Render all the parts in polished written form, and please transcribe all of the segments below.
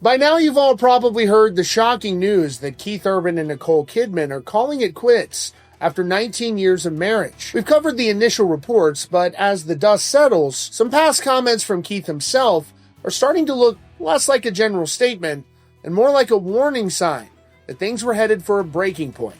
By now, you've all probably heard the shocking news that Keith Urban and Nicole Kidman are calling it quits after 19 years of marriage. We've covered the initial reports, but as the dust settles, some past comments from Keith himself are starting to look less like a general statement and more like a warning sign that things were headed for a breaking point.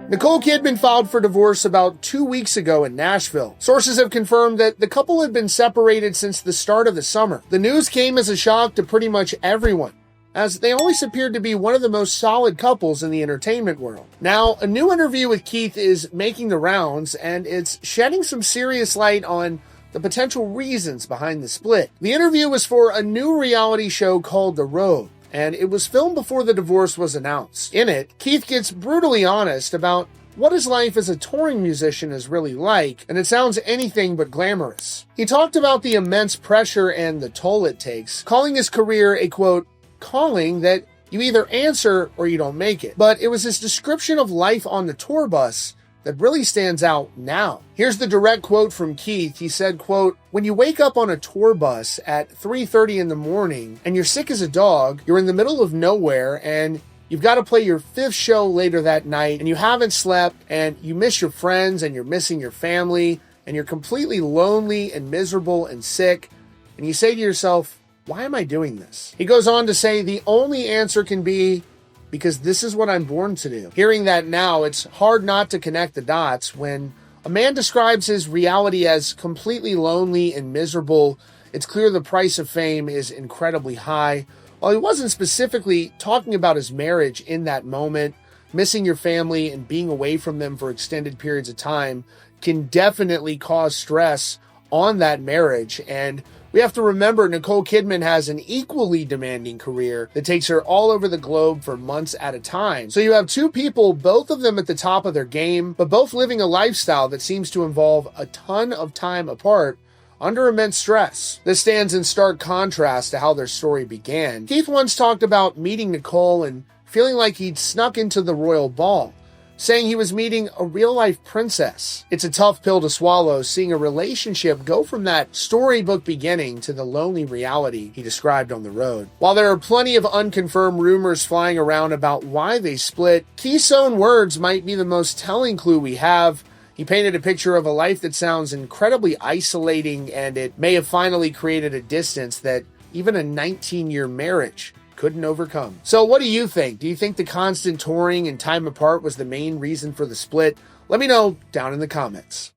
Nicole Kidman filed for divorce about 2 weeks ago in Nashville. Sources have confirmed that the couple had been separated since the start of the summer. The news came as a shock to pretty much everyone, as they always appeared to be one of the most solid couples in the entertainment world. Now, a new interview with Keith is making the rounds, and it's shedding some serious light on the potential reasons behind the split. The interview was for a new reality show called The Road, and it was filmed before the divorce was announced. In it, Keith gets brutally honest about what his life as a touring musician is really like, and it sounds anything but glamorous. He talked about the immense pressure and the toll it takes, calling his career a, quote, calling that you either answer or you don't make it. But it was his description of life on the tour bus that really stands out now. Here's the direct quote from Keith. He said, quote, "When you wake up on a tour bus at 3:30 in the morning and you're sick as a dog, you're in the middle of nowhere and you've got to play your 5th show later that night and you haven't slept and you miss your friends and you're missing your family and you're completely lonely and miserable and sick, and you say to yourself, why am I doing this?" He goes on to say the only answer can be, because this is what I'm born to do. Hearing that now, it's hard not to connect the dots. When a man describes his reality as completely lonely and miserable, it's clear the price of fame is incredibly high. While he wasn't specifically talking about his marriage in that moment, missing your family and being away from them for extended periods of time can definitely cause stress on that marriage. And we have to remember Nicole Kidman has an equally demanding career that takes her all over the globe for months at a time. So you have two people, both of them at the top of their game, but both living a lifestyle that seems to involve a ton of time apart under immense stress. This stands in stark contrast to how their story began. Keith once talked about meeting Nicole and feeling like he'd snuck into the royal ball, saying he was meeting a real-life princess. It's a tough pill to swallow, seeing a relationship go from that storybook beginning to the lonely reality he described on the road. While there are plenty of unconfirmed rumors flying around about why they split, Keith's own words might be the most telling clue we have. He painted a picture of a life that sounds incredibly isolating, and it may have finally created a distance that even a 19-year marriage couldn't overcome. So what do you think? Do you think the constant touring and time apart was the main reason for the split? Let me know down in the comments.